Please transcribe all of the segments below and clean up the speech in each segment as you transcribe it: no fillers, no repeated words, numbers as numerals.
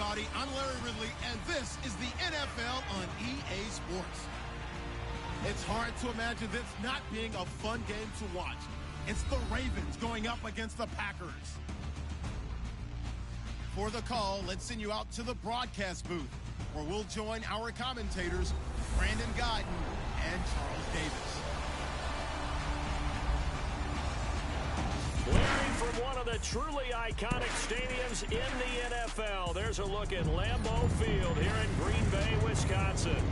everybody. I'm Larry Ridley, and this is the NFL on EA Sports. It's hard to imagine this not being a fun game to watch. It's the Ravens going up against the Packers. For the call, let's send you out to the broadcast booth, where we'll join our commentators, Brandon Guyton and Charles Davis. Larry, from one of the truly iconic stadiums in the NFL, there's a look at Lambeau Field here in Green Bay, Wisconsin.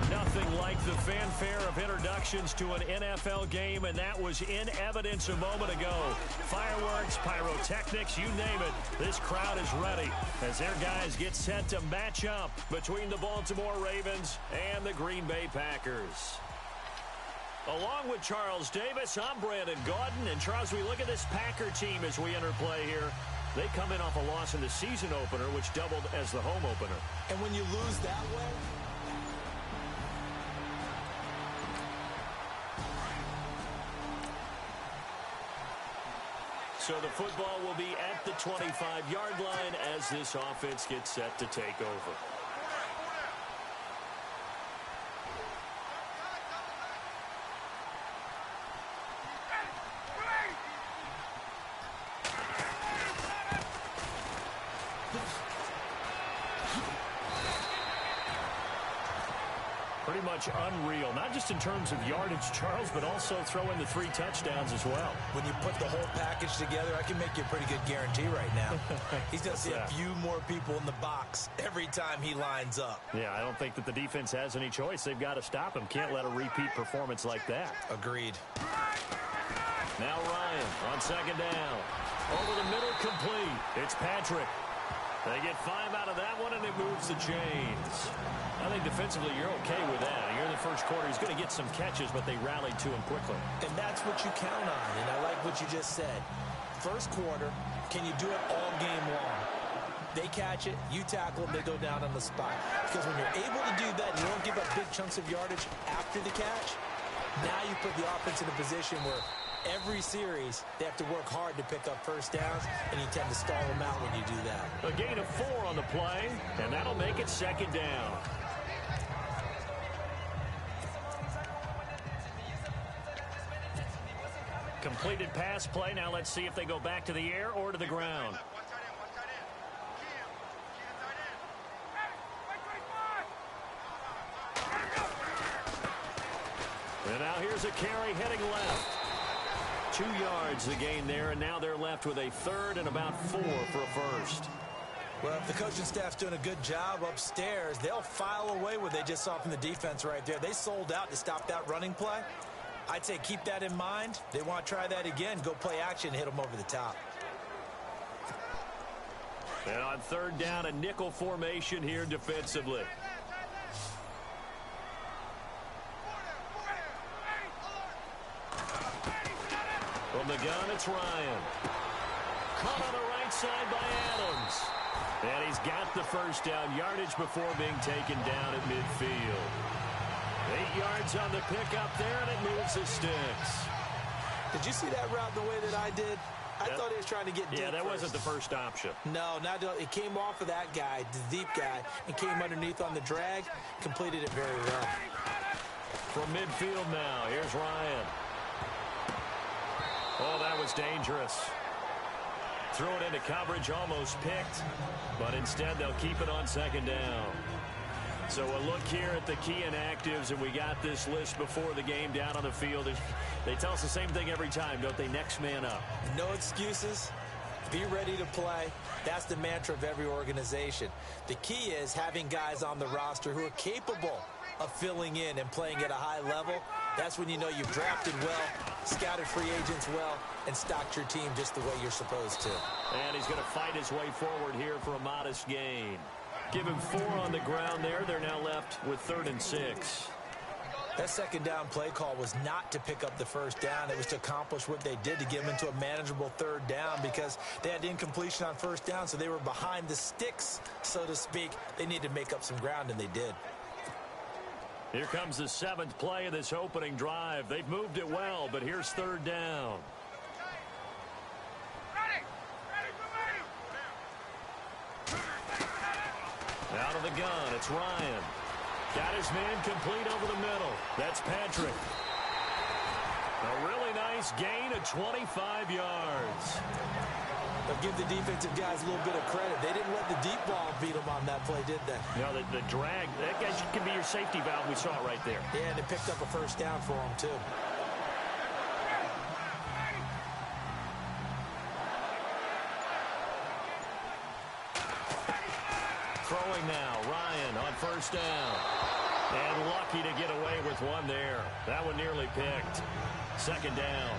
Nothing like the fanfare of introductions to an NFL game, and that was in evidence a moment ago. Fireworks, pyrotechnics, you name it. This crowd is ready as their guys get set to match up between the Baltimore Ravens and the Green Bay Packers. Along with Charles Davis, I'm Brandon Guyton. And Charles, we look at this Packer team as we enter play here. They come in off a loss in the season opener, which doubled as the home opener. And when you lose that way... So the football will be at the 25-yard line as this offense gets set to take over. Pretty much unreal, not just in terms of yardage, Charles, but also throw in the 3 touchdowns as well. When you put the whole package together, I can make you a pretty good guarantee right now. He's going to see a few more people in the box every time he lines up. Yeah, I don't think that the defense has any choice. They've got to stop him. Can't let a repeat performance like that. Agreed. Now Ryan on second down. Over the middle, complete. It's Patrick. They get 5 out of that one, and it moves the chains. I think defensively you're okay with that. You're in the first quarter. He's going to get some catches, but they rallied to him quickly. And that's what you count on, and I like what you just said. First quarter, can you do it all game long? They catch it, you tackle them, they go down on the spot. Because when you're able to do that, you don't give up big chunks of yardage after the catch, now you put the offense in a position where every series, they have to work hard to pick up first downs, and you tend to stall them out when you do that. A gain of 4 on the play, and that'll make it second down. Completed pass play. Now let's see if they go back to the air or to the ground. And now here's a carry heading left. 2 yards the gain there, and now they're left with a third and about 4 for a first. Well, if the coaching staff's doing a good job upstairs, they'll file away what they just saw from the defense right there. They sold out to stop that running play. I'd say keep that in mind. They want to try that again. Go play action, hit them over the top. And on third down, a nickel formation here defensively. From the gun, it's Ryan. Caught on the right side by Adams. And he's got the first down yardage before being taken down at midfield. 8 yards on the pickup there, and it moves the sticks. Did you see that route the way that I did? I thought he was trying to get deep. Yeah, that first. wasn't the first option. No, it came off of that guy, the deep guy, and came underneath on the drag, completed it very well. From midfield now, here's Ryan. Oh, that was dangerous. Threw it into coverage, almost picked, but instead they'll keep it on second down. So a look here at the key inactives, and we got this list before the game down on the field. They tell us the same thing every time, don't they? Next man up. No excuses. Be ready to play. That's the mantra of every organization. The key is having guys on the roster who are capable of filling in and playing at a high level. That's when you know you've drafted well, scouted free agents well, and stocked your team just the way you're supposed to. And he's going to fight his way forward here for a modest gain. Give him 4 on the ground there. They're now left with 3rd and 6. That second down play call was not to pick up the first down. It was to accomplish what they did, to get them into a manageable 3rd down, because they had incompletion on first down, so they were behind the sticks, so to speak. They needed to make up some ground, and they did. Here comes the 7th play of this opening drive. They've moved it well, but here's 3rd down. the gun, it's Ryan. Got his man complete over the middle. That's Patrick. A really nice gain of 25 yards. But give the defensive guys a little bit of credit. They didn't let the deep ball beat them on that play, did they? No, the drag, that guy can be your safety valve. We saw it right there. Yeah, and they picked up a first down for them, too. Throwing now, Ryan on first down. And lucky to get away with one there. That one nearly picked. Second down.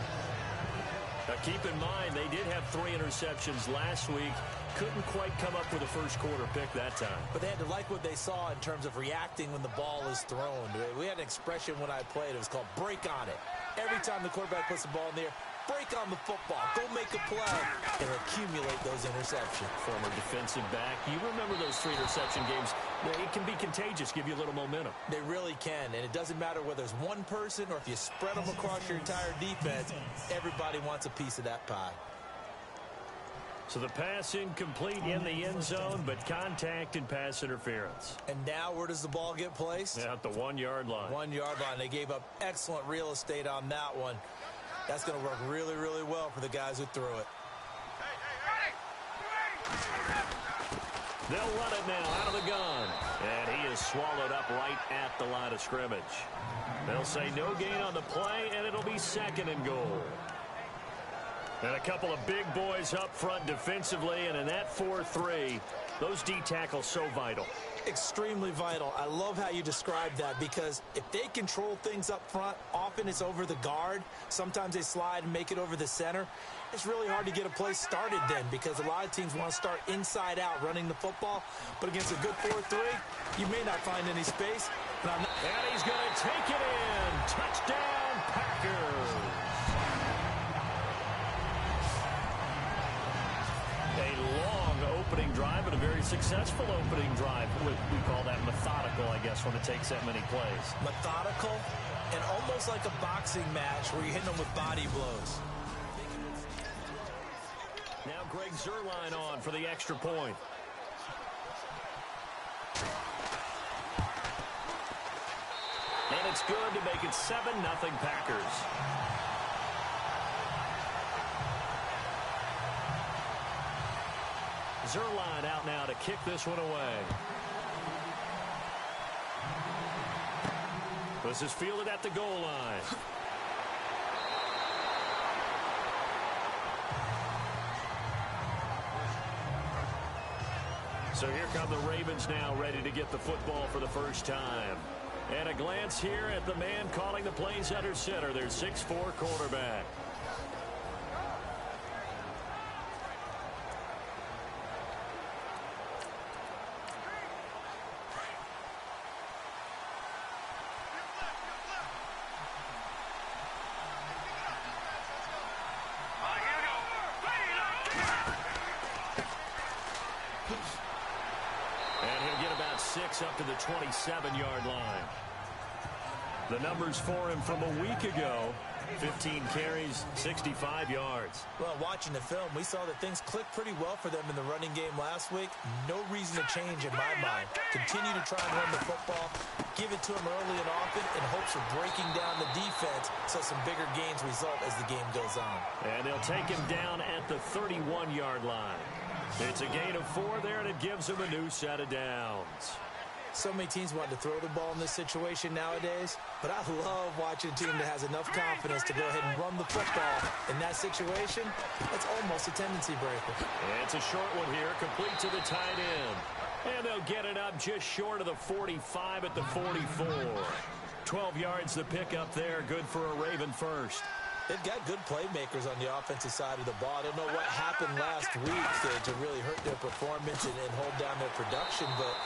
Now keep in mind, they did have 3 interceptions last week. Couldn't quite come up with a first quarter pick that time. But they had to like what they saw in terms of reacting when the ball is thrown. We had an expression when I played. It was called break on it. Every time the quarterback puts the ball in the air, break on the football. Go make a play and accumulate those interceptions. Former defensive back. You remember those 3 interception games. It can be contagious, give you a little momentum. They really can, and it doesn't matter whether it's one person or if you spread them across your entire defense. Everybody wants a piece of that pie. So the pass incomplete in the end zone, but contact and pass interference. And now where does the ball get placed? At the 1-yard line. 1-yard line. They gave up excellent real estate on that one. That's going to work really, really well for the guys who threw it. They'll run it now out of the gun. And he is swallowed up right at the line of scrimmage. They'll say no gain on the play, and it'll be second and goal. And a couple of big boys up front defensively, and in that 4-3, those D tackles so vital. Extremely vital. I love how you described that, because if they control things up front, often it's over the guard. Sometimes they slide and make it over the center. It's really hard to get a play started then, because a lot of teams want to start inside out running the football. But against a good 4-3, you may not find any space. And he's going to take it in. Touchdown, Packers. A long opening drive and a very successful opening drive. We call that methodical, I guess, when it takes that many plays. Methodical and almost like a boxing match where you're hitting them with body blows. Now Greg Zuerlein on for the extra point. And it's good to make it 7-0 Packers. Zuerlein out now to kick this one away. This is fielded at the goal line. So here come the Ravens now, ready to get the football for the first time. And a glance here at the man calling the plays under center, their 6'4" quarterback. Up to the 27-yard line. The numbers for him from a week ago: 15 carries, 65 yards. Well, watching the film, we saw that things clicked pretty well for them in the running game last week. No reason to change in my mind. Continue to try and run the football, give it to him early and often in hopes of breaking down the defense so some bigger gains result as the game goes on. And they'll take him down at the 31-yard line. It's a gain of 4 there, and it gives him a new set of downs. So many teams want to throw the ball in this situation nowadays, but I love watching a team that has enough confidence to go ahead and run the football. In that situation, that's almost a tendency breaker. And it's a short one here, complete to the tight end. And they'll get it up just short of the 45 at the 44. 12 yards the pickup there, good for a Raven first. They've got good playmakers on the offensive side of the ball. I don't know what happened last week to really hurt their performance and hold down their production, but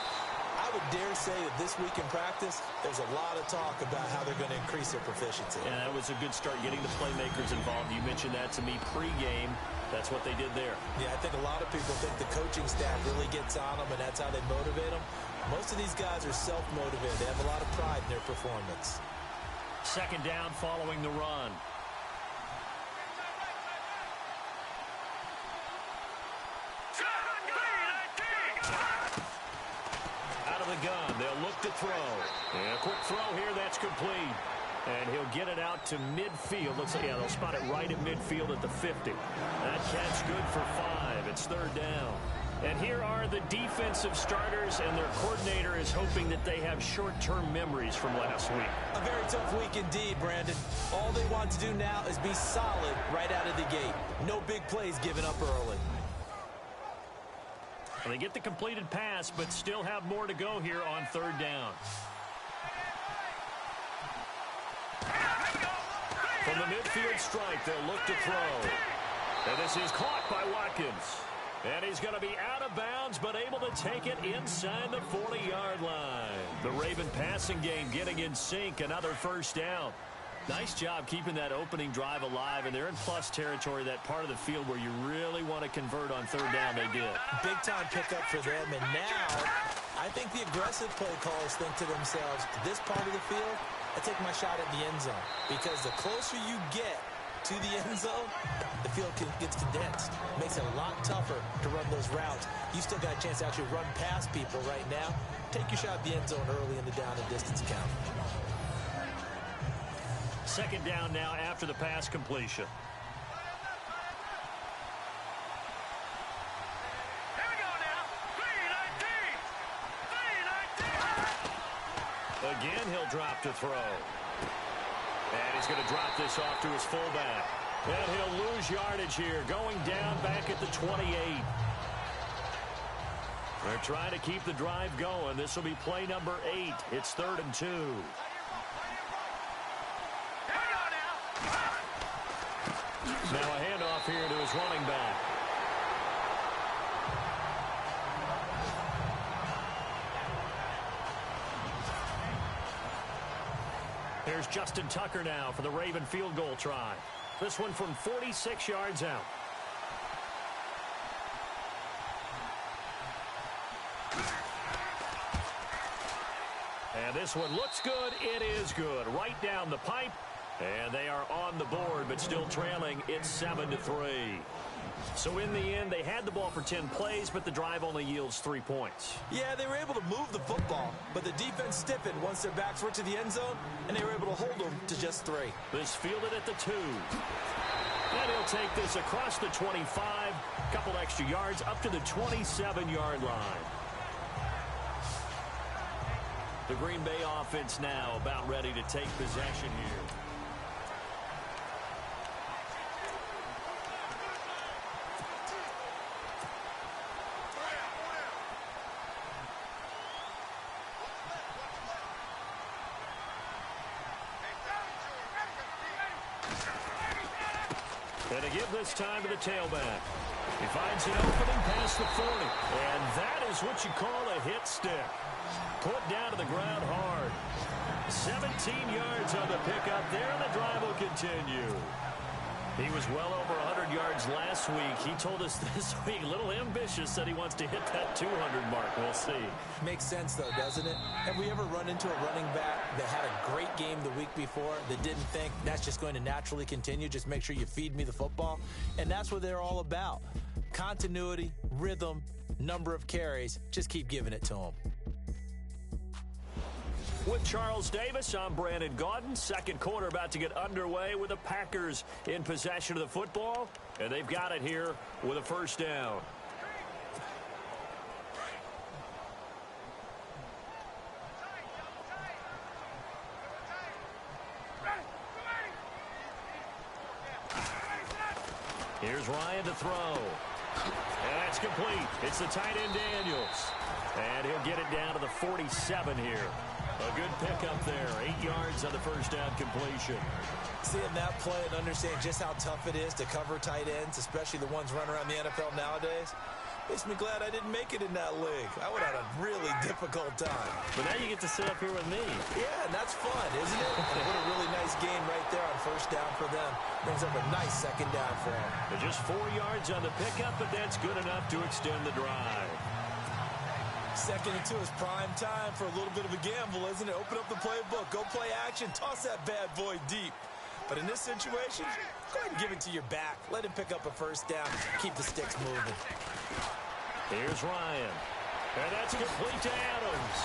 I would dare say that this week in practice, there's a lot of talk about how they're going to increase their proficiency. And that was a good start, getting the playmakers involved. You mentioned that to me pregame. That's what they did there. Yeah, I think a lot of people think the coaching staff really gets on them, and that's how they motivate them. Most of these guys are self-motivated. They have a lot of pride in their performance. Second down following the run. gun. They'll look to throw. And a quick throw here. That's complete. And he'll get it out to midfield. Looks like, yeah, they'll spot it right at midfield at the 50. That catch good for 5. It's third down. And here are the defensive starters, and their coordinator is hoping that they have short-term memories from last week. A very tough week indeed, Brandon. All they want to do now is be solid right out of the gate. No big plays given up early. They get the completed pass, but still have more to go here on third down. From the midfield strike, they'll look to throw. And this is caught by Watkins. And he's going to be out of bounds, but able to take it inside the 40-yard line. The Raven passing game getting in sync. Another first down. Nice job keeping that opening drive alive, and they're in plus territory, that part of the field where you really want to convert on third down. They did. Big-time pickup for them, and now I think the aggressive play callers think to themselves, this part of the field, I take my shot at the end zone, because the closer you get to the end zone, the field gets condensed. Makes it a lot tougher to run those routes. You still got a chance to actually run past people right now. Take your shot at the end zone early in the down and distance count. Second down now after the pass completion. Here we go now. 3-19. Again, he'll drop to throw. And he's going to drop this off to his fullback. And he'll lose yardage here, going down back at the 28. They're trying to keep the drive going. This will be play number 8. It's 3rd and 2. Now a handoff here to his running back. Here's Justin Tucker now for the Raven field goal try. This one from 46 yards out. And this one looks good. It is good. Right down the pipe. And they are on the board, but still trailing. It's 7-3. So in the end, they had the ball for 10 plays, but the drive only yields 3 points. Yeah, they were able to move the football, but the defense stiffened once their backs were to the end zone, and they were able to hold them to just 3. This fielded at the 2. And he'll take this across the 25, couple extra yards up to the 27-yard line. The Green Bay offense now about ready to take possession here. And to give this time to the tailback. He finds an opening past the 40. And that is what you call a hit stick. Put down to the ground hard. 17 yards on the pickup there, and the drive will continue. He was well over 100 yards last week. He told us this week, a little ambitious, said he wants to hit that 200 mark. We'll see. Makes sense, though, doesn't it? Have we ever run into a running back that had a great game the week before that didn't think that's just going to naturally continue? Just make sure you feed me the football. And that's what they're all about. Continuity, rhythm, number of carries. Just keep giving it to them. With Charles Davis, I'm Brandon Gaudin. Second quarter about to get underway with the Packers in possession of the football. And they've got it here with a first down. Here's Ryan to throw. And that's complete. It's the tight end Daniels. And he'll get it down to the 47 here. A good pickup there. 8 yards on the first down completion. Seeing that play and understanding just how tough it is to cover tight ends, especially the ones running around the NFL nowadays, makes me glad I didn't make it in that league. I would have had a really difficult time. But now you get to sit up here with me. Yeah, and that's fun, isn't it? And what a really nice game right there on first down for them. Brings up a nice second down for them. They're just 4 yards on the pickup, but that's good enough to extend the drive. 2nd and 2 is prime time for a little bit of a gamble, isn't it? Open up the playbook, go play action, toss that bad boy deep. But in this situation, go ahead and give it to your back. Let him pick up a first down. Keep the sticks moving. Here's Ryan. And that's complete to Adams.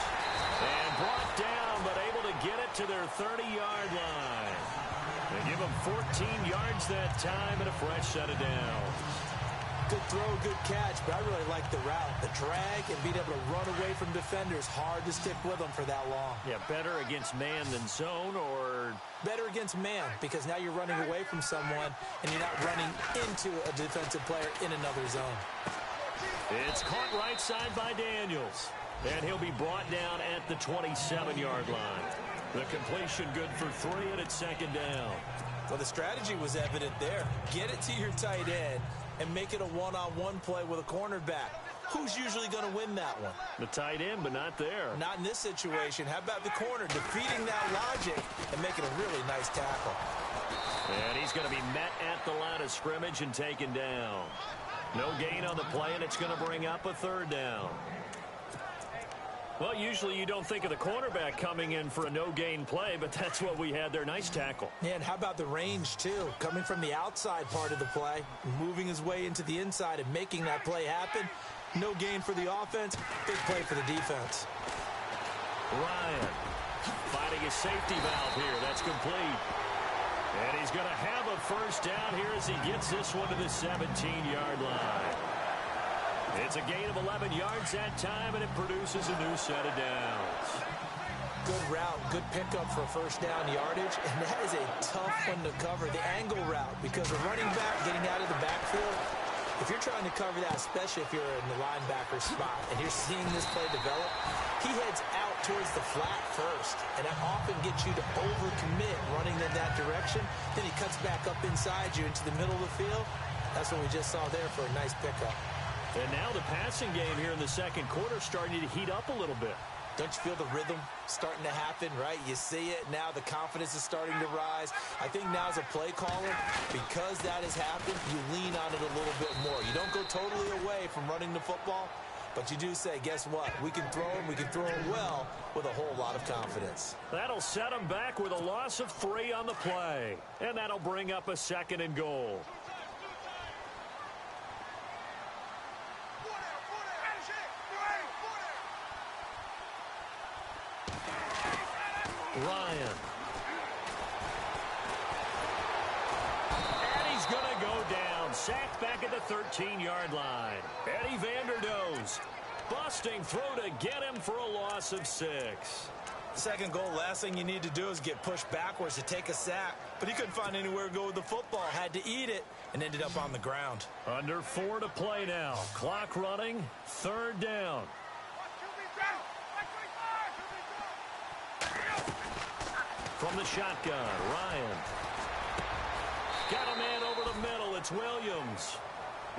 And brought down, but able to get it to their 30-yard line. They give them 14 yards that time and a fresh set of downs. Good throw, good catch, but I really like the route. The drag and being able to run away from defenders. Hard to stick with them for that long. Yeah, better against man than zone, or? Better against man, because now you're running away from someone and you're not running into a defensive player in another zone. It's caught right side by Daniels. And he'll be brought down at the 27-yard line. The completion good for 3, and it's second down. Well, the strategy was evident there. Get it to your tight end and make it a one-on-one play with a cornerback. Who's usually going to win that one? The tight end, but not there. Not in this situation. How about the corner defeating that logic and making a really nice tackle? And he's going to be met at the line of scrimmage and taken down. No gain on the play, and it's going to bring up a third down. Well, usually you don't think of the cornerback coming in for a no-gain play, but that's what we had there. Nice tackle. Yeah, and how about the range, too? Coming from the outside part of the play, moving his way into the inside and making that play happen. No gain for the offense, big play for the defense. Ryan finding a safety valve here. That's complete. And he's going to have a first down here as he gets this one to the 17-yard line. It's a gain of 11 yards that time, and it produces a new set of downs. Good route, good pickup for first down yardage, and that is a tough one to cover, the angle route, because the running back getting out of the backfield, if you're trying to cover that, especially if you're in the linebacker spot, and you're seeing this play develop, he heads out towards the flat first, and that often gets you to overcommit running in that direction. Then he cuts back up inside you into the middle of the field. That's what we just saw there for a nice pickup. And now the passing game here in the second quarter starting to heat up a little bit. Don't you feel the rhythm starting to happen, right? You see it now. The confidence is starting to rise. I think now as a play caller, because that has happened, you lean on it a little bit more. You don't go totally away from running the football, but you do say, guess what? We can throw him well with a whole lot of confidence. That'll set him back with a loss of 3 on the play. And that'll bring up a second and goal. Ryan. And he's going to go down. Sacked back at the 13-yard line. Eddie Vanderdoes busting through to get him for a loss of 6. Second goal, last thing you need to do is get pushed backwards to take a sack. But he couldn't find anywhere to go with the football. Had to eat it and ended up on the ground. Under 4 to play now. Clock running. Third down. From the shotgun, Ryan. Got a man over the middle. It's Williams.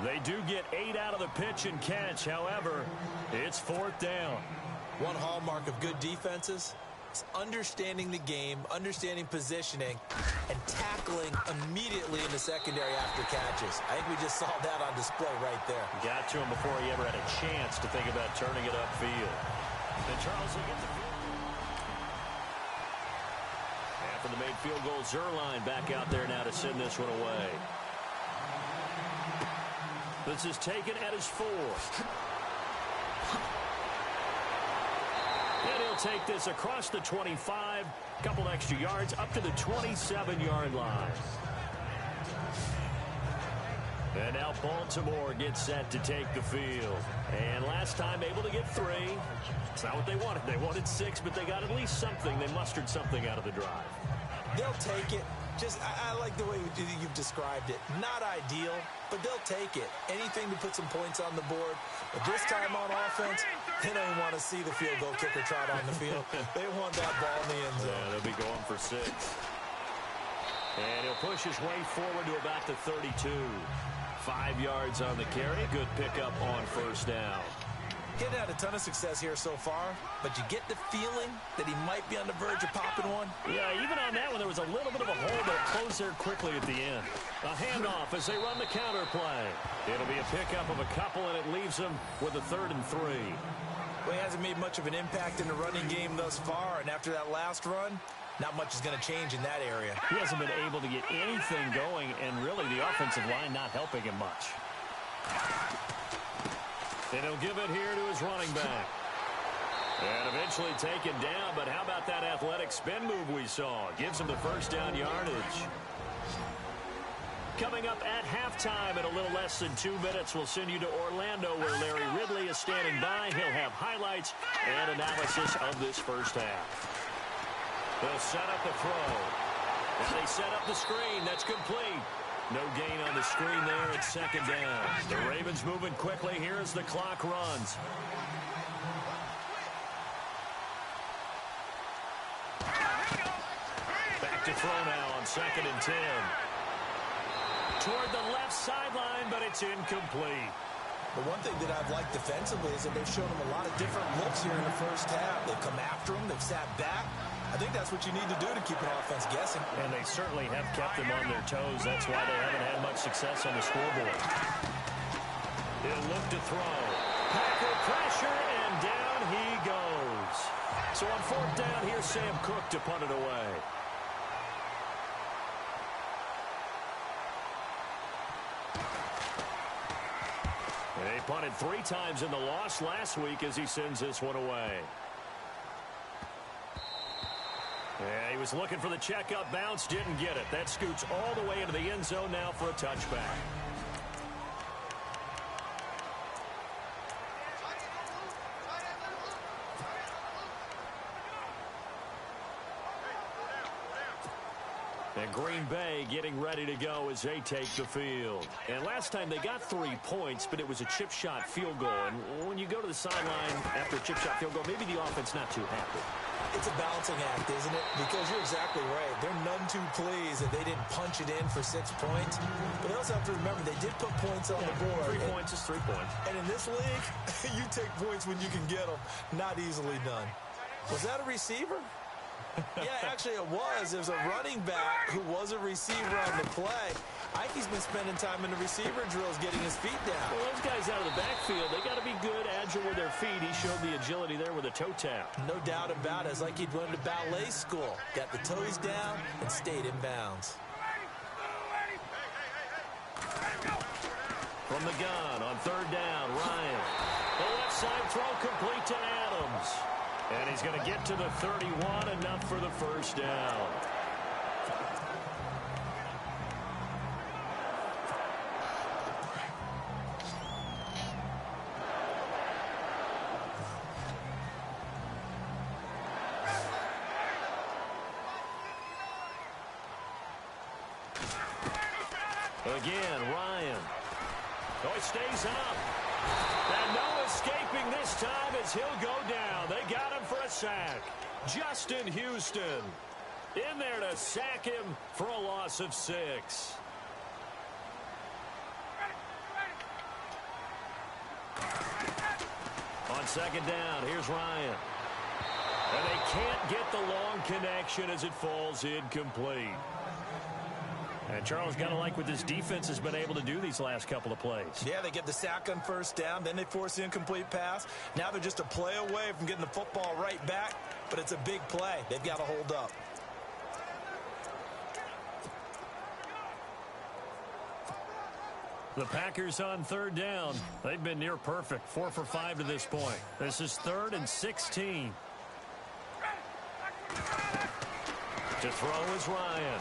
They do get 8 out of the pitch and catch. However, it's 4th down. One hallmark of good defenses is understanding the game, understanding positioning, and tackling immediately in the secondary after catches. I think we just saw that on display right there. Got to him before he ever had a chance to think about turning it upfield. And Charles will get the field. After the made field goal, Zerline back out there now to send this one away. This is taken at his 4th. And he'll take this across the 25, couple extra yards, up to the 27-yard line. And now Baltimore gets set to take the field. And last time able to get 3. It's not what they wanted. They wanted 6, but they got at least something. They mustered something out of the drive. They'll take it. I like the way you've described it. Not ideal, but they'll take it. Anything to put some points on the board. But this time on offense, they don't want to see the field goal kicker trot on the field. They want that ball in the end zone. Yeah, they'll be going for 6. And he'll push his way forward to about the 32. 5 yards on the carry. Good pickup on first down. Getting had a ton of success here so far, but you get the feeling that he might be on the verge of popping one. Yeah, even on that one, there was a little bit of a hole, but it closed there quickly at the end. A handoff as they run the counter play. It'll be a pickup of a couple, and it leaves them with a 3rd and 3. Well, he hasn't made much of an impact in the running game thus far, and after that last run, not much is going to change in that area. He hasn't been able to get anything going, and really the offensive line not helping him much. And he'll give it here to his running back. And eventually taken down, but how about that athletic spin move we saw? Gives him the first down yardage. Coming up at halftime in a little less than 2 minutes, we'll send you to Orlando where Larry Ridley is standing by. He'll have highlights and analysis of this first half. They'll set up the throw. And they set up the screen. That's complete. No gain on the screen there. It's second down. The Ravens moving quickly here as the clock runs. Back to throw now on 2nd and 10. Toward the left sideline, but it's incomplete. The one thing that I've liked defensively is that they've shown him a lot of different looks here in the first half. They've come after him. They've sat back. I think that's what you need to do to keep an offense guessing. And they certainly have kept them on their toes. That's why they haven't had much success on the scoreboard. He'll look to throw. Packer pressure, and down he goes. So on 4th down, here's Sam Cook to punt it away. And he punted 3 times in the loss last week as he sends this one away. Yeah, he was looking for the checkup bounce, didn't get it. That scoots all the way into the end zone now for a touchback. And Green Bay getting ready to go as they take the field. And last time they got 3 points, but it was a chip shot field goal. And when you go to the sideline after a chip shot field goal, maybe the offense not too happy. It's a balancing act, isn't it? Because you're exactly right. They're none too pleased that they didn't punch it in for 6 points. But they also have to remember they did put points on the board. 3 points is 3 points. And in this league, you take points when you can get them. Not easily done. Was that a receiver? Yeah, actually it was. There's a running back who was a receiver on the play. Ikey's been spending time in the receiver drills getting his feet down. Well, those guys out of the backfield, they got to be good, agile with their feet. He showed the agility there with a toe tap. No doubt about it. It's like he'd went to ballet school. Got the toes down and stayed in bounds. From the gun on 3rd down, Ryan. The left side throw complete to Adams. And he's going to get to the 31, enough for the first down. Again, Ryan. Oh, he stays up. And no escaping this time as he'll go down. They got him for a sack. Justin Houston in there to sack him for a loss of 6. On 2nd down, here's Ryan. And they can't get the long connection as it falls incomplete. And Charles, got to like what this defense has been able to do these last couple of plays. Yeah, they get the sack on 1st down, then they force the incomplete pass. Now they're just a play away from getting the football right back, but it's a big play. They've got to hold up. The Packers on 3rd down. They've been near perfect, 4 for 5 to this point. This is 3rd and 16. To throw is Ryan.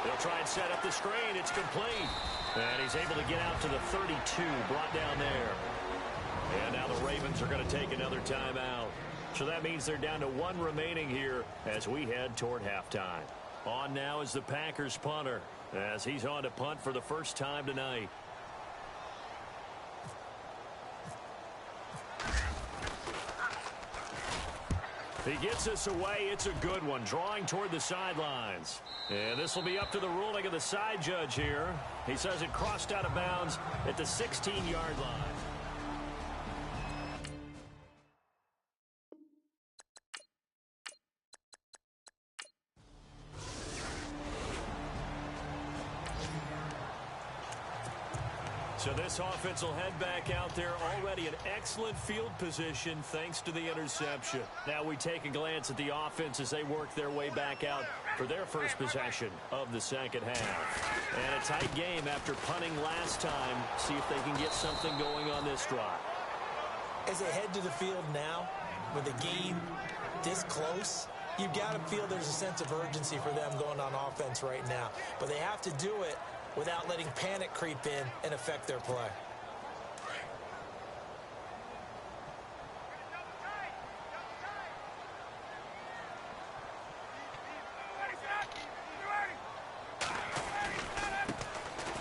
They'll try and set up the screen. It's complete. And he's able to get out to the 32, brought down there. And now the Ravens are going to take another timeout. So that means they're down to 1 remaining here as we head toward halftime. On now is the Packers punter as he's on to punt for the first time tonight. He gets us away. It's a good one, drawing toward the sidelines. And this will be up to the ruling of the side judge here. He says it crossed out of bounds at the 16-yard line. So this offense will head back out there, already in excellent field position thanks to the interception. Now we take a glance at the offense as they work their way back out for their first possession of the second half. And a tight game after punting last time. See if they can get something going on this drive. As they head to the field now, with the game this close, you've got to feel there's a sense of urgency for them going on offense right now. But they have to do it without letting panic creep in and affect their play.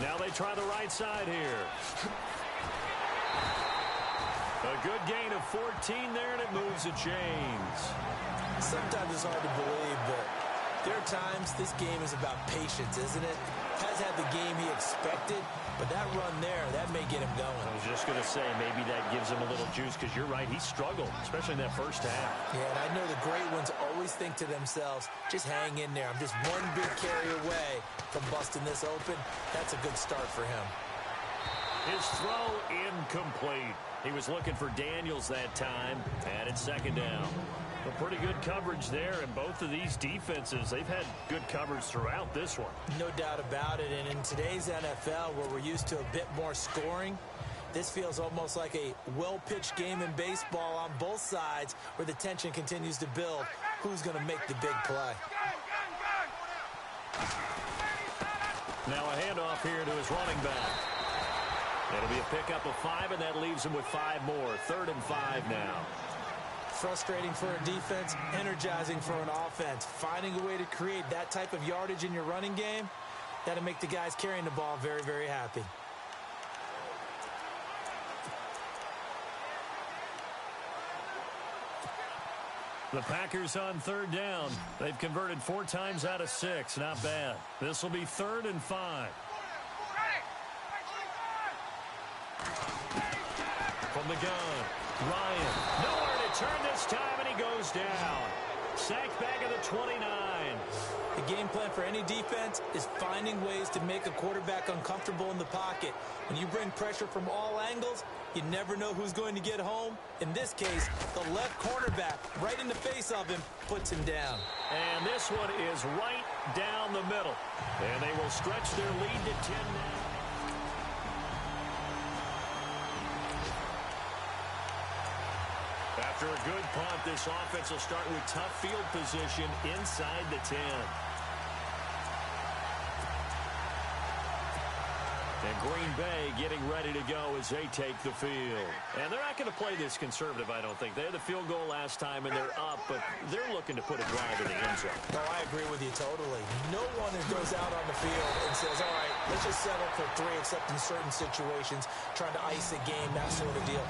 Now they try the right side here. A good gain of 14 there, and it moves the chains. Sometimes it's hard to believe, but there are times this game is about patience, isn't it? Has had the game he expected, but that run there, that may get him going. I was just going to say, maybe that gives him a little juice, because you're right, he struggled, especially in that first half. Yeah, and I know the great ones always think to themselves, just hang in there. I'm just one big carry away from busting this open. That's a good start for him. His throw incomplete. He was looking for Daniels that time, and it's second down. A pretty good coverage there, and both of these defenses, they've had good coverage throughout this one. No doubt about it, and in today's NFL, where we're used to a bit more scoring, this feels almost like a well-pitched game in baseball on both sides, where the tension continues to build. Who's going to make the big play? Now a handoff here to his running back. It'll be a pickup of 5, and that leaves him with 5 more. 3rd and 5 now. Frustrating for a defense, energizing for an offense. Finding a way to create that type of yardage in your running game, that'll make the guys carrying the ball very, very happy. The Packers on 3rd down. They've converted 4 times out of 6. Not bad. This will be 3rd and 5. From the gun, Ryan. Nowhere to turn this time, and he goes down. Sacked back at the 29. The game plan for any defense is finding ways to make a quarterback uncomfortable in the pocket. When you bring pressure from all angles, you never know who's going to get home. In this case, the left cornerback, right in the face of him, puts him down. And this one is right down the middle. And they will stretch their lead to 10 now. After a good punt, this offense will start with tough field position inside the 10. And Green Bay getting ready to go as they take the field. And they're not going to play this conservative, I don't think. They had the field goal last time, and they're up, but they're looking to put a drive in the end zone. No, I agree with you totally. No one that goes out on the field and says, all right, let's just settle for 3, except in certain situations, trying to ice a game, that sort of deal.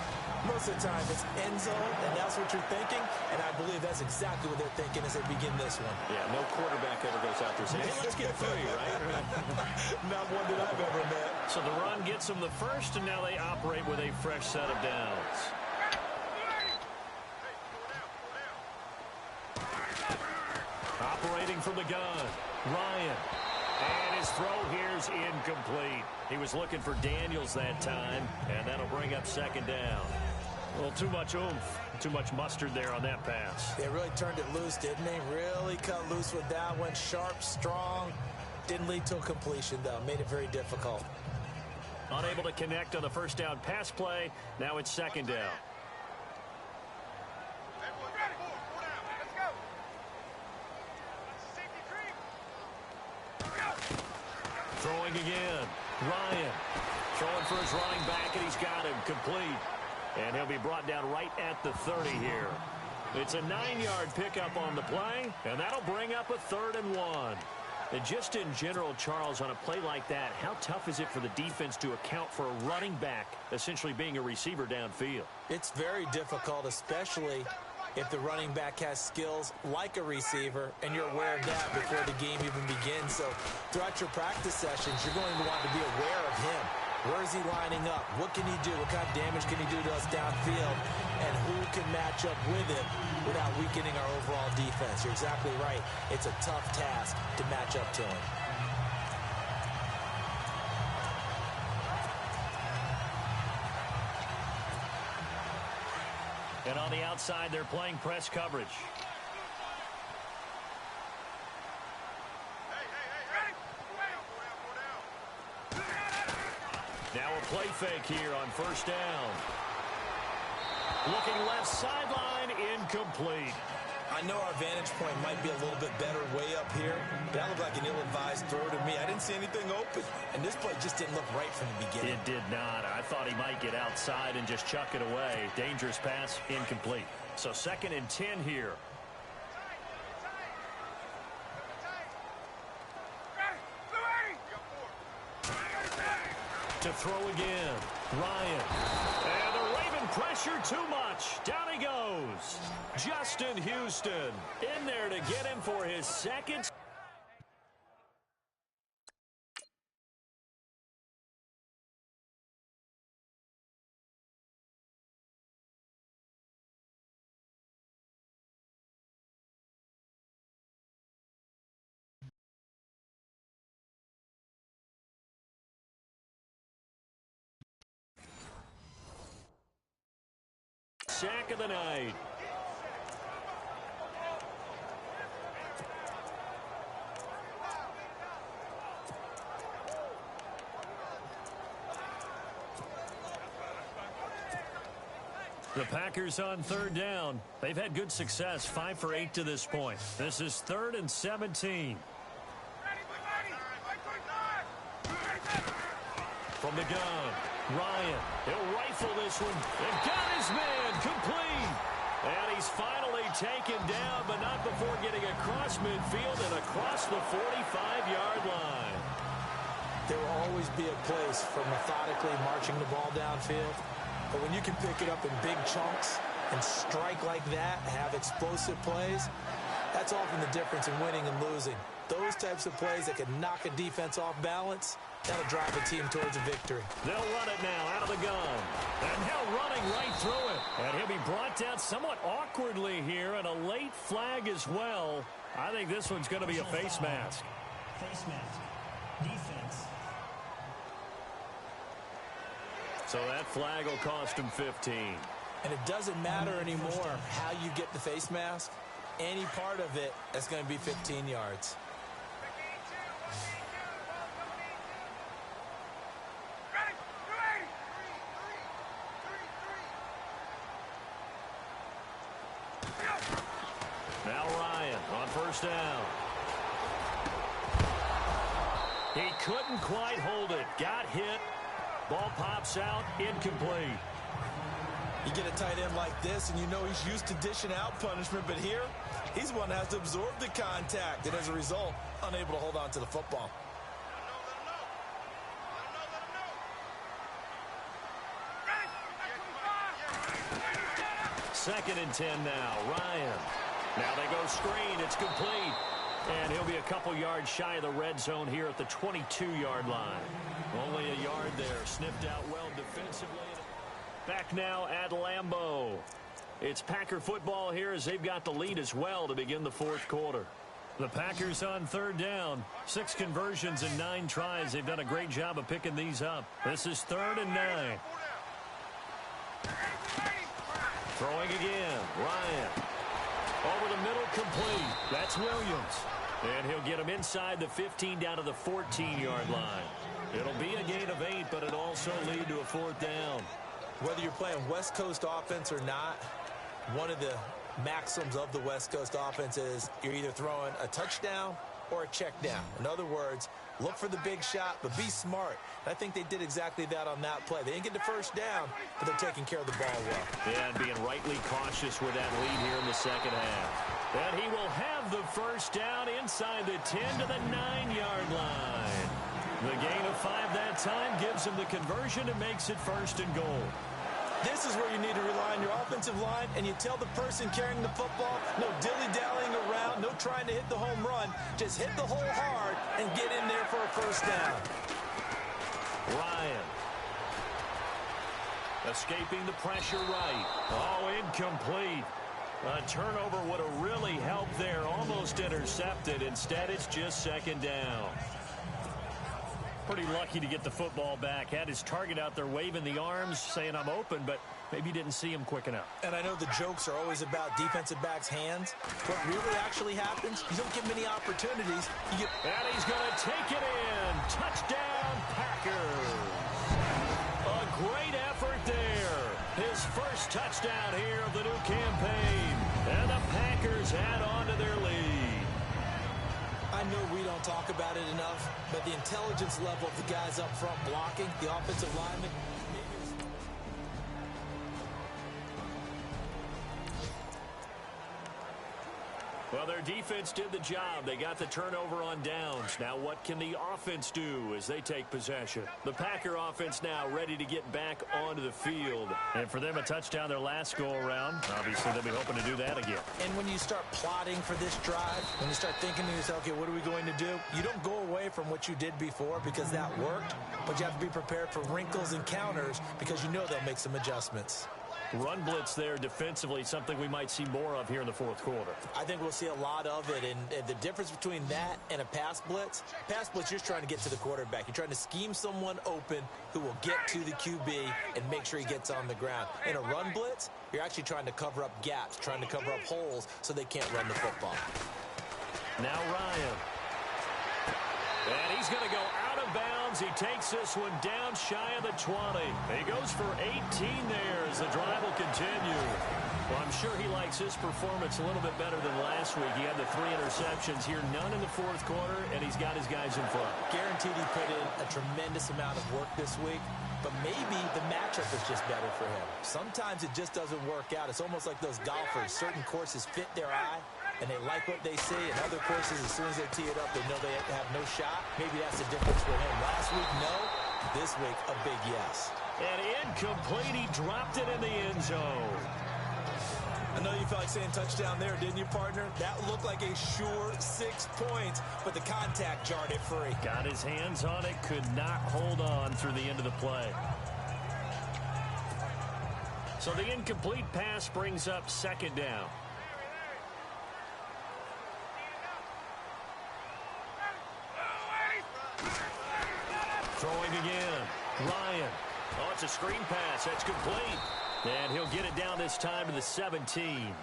Most of the time, it's end zone, and that's what you're thinking, and I believe that's exactly what they're thinking as they begin this one. Yeah, no quarterback ever goes out there saying, hey, let's get 3, right? Not one that I've ever met. So the run gets them the first, and now they operate with a fresh set of downs. Operating from the gun, Ryan. And his throw here's incomplete. He was looking for Daniels that time, and that'll bring up 2nd down. A little too much oomph, too much mustard there on that pass. They really turned it loose, didn't they? Really cut loose with that one. Sharp, strong. Didn't lead to a completion, though. Made it very difficult. Unable to connect on the first down pass play. Now it's 2nd down. Throwing again. Ryan throwing for his running back, and he's got him complete. And he'll be brought down right at the 30 here. It's a 9-yard pickup on the play, and that'll bring up a 3rd and 1. And just in general, Charles, on a play like that, how tough is it for the defense to account for a running back essentially being a receiver downfield? It's very difficult, especially if the running back has skills like a receiver, and you're aware of that before the game even begins. So throughout your practice sessions, you're going to want to be aware of him. Where is he lining up? What can he do? What kind of damage can he do to us downfield? And who can match up with him without weakening our overall defense? You're exactly right. It's a tough task to match up to him. And on the outside, they're playing press coverage. Now a play fake here on 1st down. Looking left sideline, incomplete. I know our vantage point might be a little bit better way up here, but that looked like an ill-advised throw to me. I didn't see anything open, and this play just didn't look right from the beginning. It did not. I thought he might get outside and just chuck it away. Dangerous pass, incomplete. So 2nd and 10 here. To throw again, Ryan. And the Raven pressure too much. Down he goes. Justin Houston in there to get him for his 2nd. Sack of the night. The Packers on 3rd down. They've had good success, 5 for 8 to this point. This is 3rd and 17. From the gun, Ryan. He'll rifle this one. And got his man complete. And he's finally taken down, but not before getting across midfield and across the 45-yard line. There will always be a place for methodically marching the ball downfield. But when you can pick it up in big chunks and strike like that, have explosive plays, that's often the difference in winning and losing. Those types of plays that can knock a defense off balance, that'll drive a team towards a victory. They'll run it now out of the gun. And now running right through it. And he'll be brought down somewhat awkwardly here, and a late flag as well. I think this one's going to be a face mask. Face mask. Defense. So that flag will cost him 15. And it doesn't matter anymore how you get the face mask. Any part of it, that's going to be 15 yards. Now Ryan on 1st down. He couldn't quite hold it. Got hit. Ball pops out. Incomplete. You get a tight end like this, and you know he's used to dishing out punishment, but here, he's one that has to absorb the contact, and as a result, unable to hold on to the football. 2nd and 10 now. Ryan. Now they go screen. It's complete. And he'll be a couple yards shy of the red zone here at the 22-yard line. Only a yard there. Sniffed out well defensively. Back now at Lambeau. It's Packer football here as they've got the lead as well to begin the 4th quarter. The Packers on 3rd down. 6 conversions and 9 tries. They've done a great job of picking these up. This is 3rd and 9. Throwing again. Ryan. Over the middle, complete. That's Williams. And he'll get him inside the 15 down to the 14-yard line. It'll be a gain of 8, but it'll also lead to a 4th down. Whether you're playing West Coast offense or not, one of the maxims of the West Coast offense is you're either throwing a touchdown or a check down. In other words, look for the big shot, but be smart. And I think they did exactly that on that play. They didn't get the 1st down, but they're taking care of the ball well. Yeah, and being rightly cautious with that lead here in the 2nd half. And he will have the 1st down inside the 10 to the 9-yard line. The gain of 5 that time gives him the conversion and makes it 1st and goal. This is where you need to rely on your offensive line, and you tell the person carrying the football, no dilly-dallying around, no trying to hit the home run. Just hit the hole hard and get in there for a 1st down. Ryan. Escaping the pressure right. Oh, incomplete. A turnover would have really helped there. Almost intercepted. Instead, it's just 2nd down. Pretty lucky to get the football back. Had his target out there waving the arms, saying I'm open, but maybe didn't see him quick enough. And I know the jokes are always about defensive backs' hands. What really actually happens, you don't get many opportunities. And he's going to take it in. Touchdown, Packers. A great effort there. His first first touchdown here of the new campaign. And the Packers add on to their lead. I know we don't talk about it enough, but the intelligence level of the guys up front blocking, the offensive linemen, well, their defense did the job. They got the turnover on downs. Now what can the offense do as they take possession? The Packer offense now ready to get back onto the field. And for them, a touchdown their last go-around. Obviously, they'll be hoping to do that again. And when you start plotting for this drive, when you start thinking to yourself, okay, what are we going to do? You don't go away from what you did before because that worked, but you have to be prepared for wrinkles and counters because you know they'll make some adjustments. Run blitz there defensively, something we might see more of here in the fourth quarter. I think we'll see a lot of it, and the difference between that and a pass blitz, you're just trying to get to the quarterback. You're trying to scheme someone open who will get to the QB and make sure he gets on the ground. In a run blitz, you're actually trying to cover up gaps, trying to cover up holes so they can't run the football. Now Ryan. And he's going to go out of bounds. He takes this one down shy of the 20. He goes for 18 there as the drive will continue. Well, I'm sure he likes his performance a little bit better than last week. He had the 3 interceptions here, none in the fourth quarter, and he's got his guys in front. Guaranteed he put in a tremendous amount of work this week, but maybe the matchup is just better for him. Sometimes it just doesn't work out. It's almost like those golfers. Certain courses fit their eye, and they like what they see. And other courses, as soon as they tee it up, they know they have no shot. Maybe that's the difference for him. Last week, no. This week, a big yes. And incomplete. He dropped it in the end zone. I know you felt like saying touchdown there, didn't you, partner? That looked like a sure 6 points, but the contact jarred it free. Got his hands on it, could not hold on through the end of the play. So the incomplete pass brings up second down. Throwing again. Ryan. Oh, it's a screen pass. That's complete. And he'll get it down this time to the 17.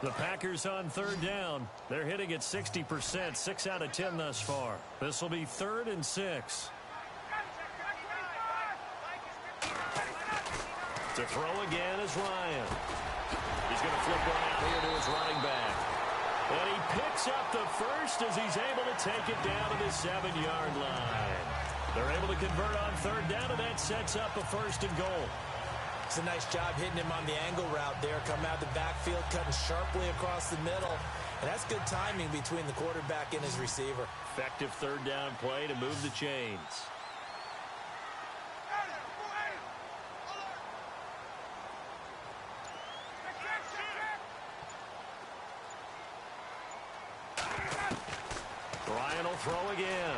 The Packers on third down. They're hitting at 60%, 6 out of 10 thus far. This will be 3rd and 6. To throw again is Ryan. He's going to flip one out here to his running back. And he picks up the first as he's able to take it down to the 7-yard line. They're able to convert on third down, and that sets up a 1st and goal. It's a nice job hitting him on the angle route there. Come out the backfield, cutting sharply across the middle. And that's good timing between the quarterback and his receiver. Effective third down play to move the chains. Ryan will throw again.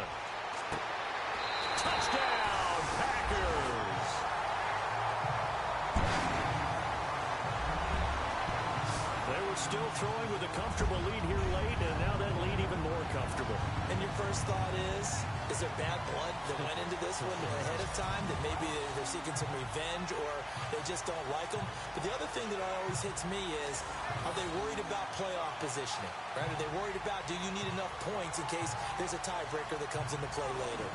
Touchdown, Packers. They were still throwing with a comfortable lead here late, and now that lead even more comfortable. And your first thought is there bad blood that went into this one ahead of time, that maybe they're seeking some revenge or they just don't like them? But the other thing that always hits me is, are they worried about playoff positioning? Right? Are they worried about, do you need enough points in case there's a tiebreaker that comes into play later?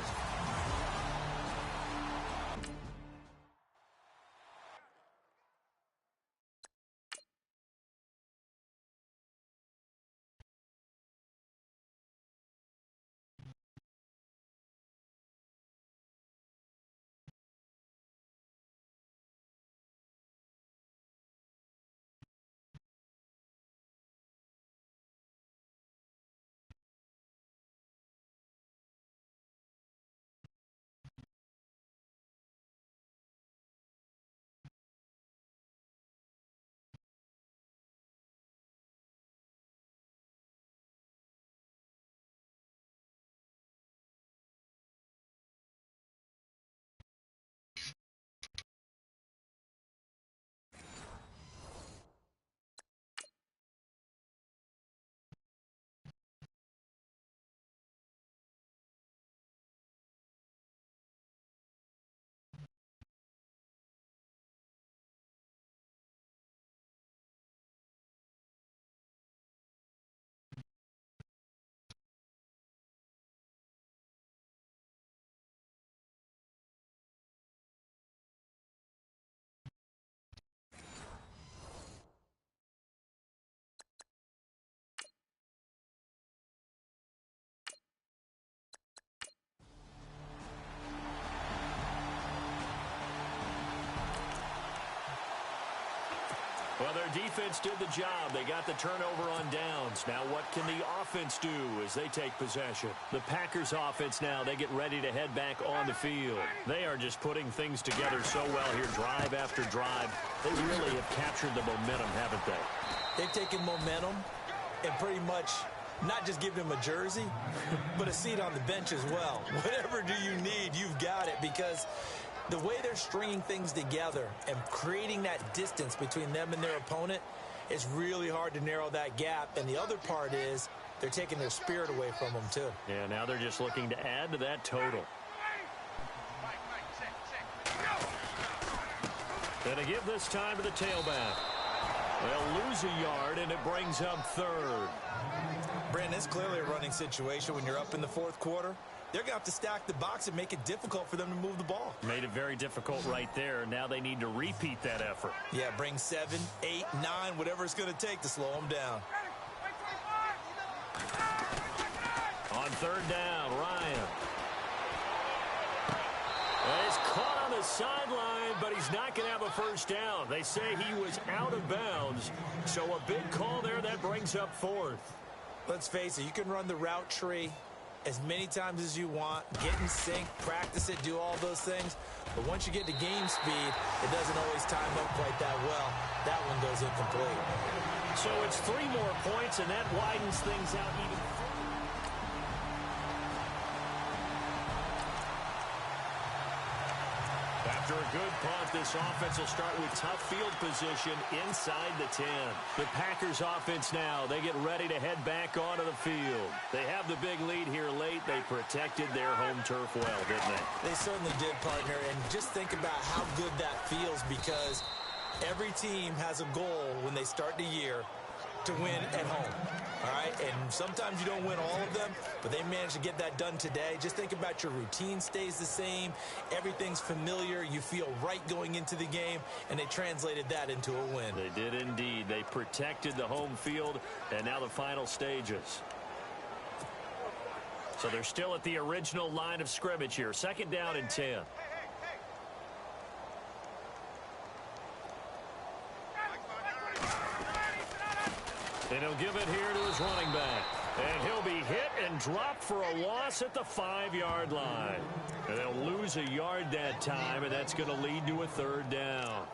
Well, their defense did the job. They got the turnover on downs. Now what can the offense do as they take possession? The Packers offense now, they get ready to head back on the field. They are just putting things together so well here, drive after drive. They really have captured the momentum, haven't they? They've taken momentum and pretty much not just given them a jersey, but a seat on the bench as well. Whatever do you need, you've got it, because the way they're stringing things together and creating that distance between them and their opponent is really hard to narrow that gap. And the other part is they're taking their spirit away from them, too. Yeah, now they're just looking to add to that total. And to give this time to the tailback. They'll lose a yard, and it brings up third. Brandon, it's clearly a running situation when you're up in the fourth quarter. They're going to have to stack the box and make it difficult for them to move the ball. Made it very difficult right there. Now they need to repeat that effort. Yeah, bring 7, 8, 9, whatever it's going to take to slow them down. On third down, Ryan. He's caught on the sideline, but he's not going to have a first down. They say he was out of bounds. So a big call there that brings up fourth. Let's face it, you can run the route tree as many times as you want, get in sync, practice it, do all those things. But once you get to game speed, it doesn't always time up quite that well. That one goes incomplete. So it's 3 more points, and that widens things out even further. After a good punt, this offense will start with tough field position inside the 10. The Packers offense now, they get ready to head back onto the field. They have the big lead here late. They protected their home turf well, didn't they? They certainly did, partner. And just think about how good that feels, because every team has a goal when they start the year to win at home. All right, and sometimes you don't win all of them, but they managed to get that done today. Just think about your routine stays the same. Everything's familiar. You feel right going into the game, and they translated that into a win. They did indeed. They protected the home field, and now the final stages. So they're still at the original line of scrimmage here. 2nd down and 10. And he'll give it here to his running back. And he'll be hit and dropped for a loss at the 5-yard line. And they'll lose a yard that time, and that's going to lead to a 3rd down.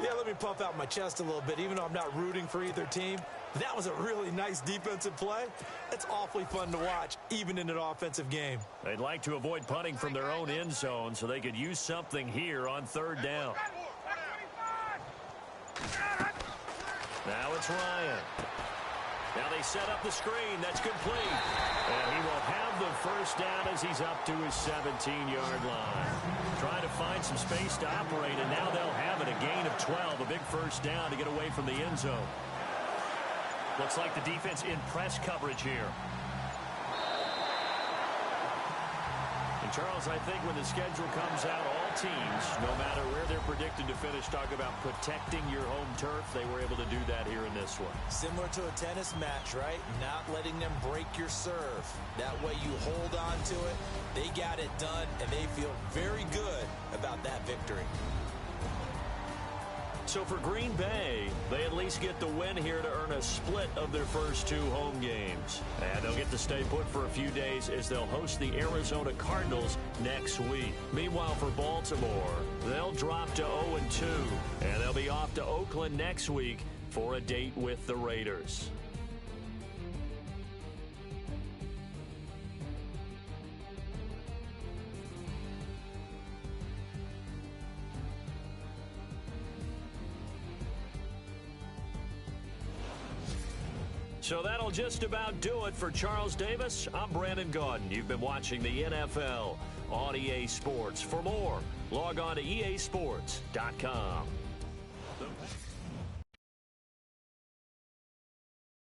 Yeah, let me puff out my chest a little bit, even though I'm not rooting for either team. That was a really nice defensive play. It's awfully fun to watch, even in an offensive game. They'd like to avoid punting from their own end zone so they could use something here on 3rd down. Now it's Ryan. Now they set up the screen. That's complete. And he will have the first down as he's up to his 17-yard line. Trying to find some space to operate, and now they'll have it. A gain of 12, a big first down to get away from the end zone. Looks like the defense in press coverage here. And Charles, I think when the schedule comes out, all teams, no matter where they're predicted to finish, talk about protecting your home turf. They were able to do that here in this one. Similar to a tennis match, right? Not letting them break your serve. That way you hold on to it. They got it done, and they feel very good about that victory. So for Green Bay, they at least get the win here to earn a split of their first 2 home games. And they'll get to stay put for a few days as they'll host the Arizona Cardinals next week. Meanwhile, for Baltimore, they'll drop to 0-2. And they'll be off to Oakland next week for a date with the Raiders. So that'll just about do it for Charles Davis. I'm Brandon Gaudin. You've been watching the NFL on EA Sports. For more, log on to easports.com.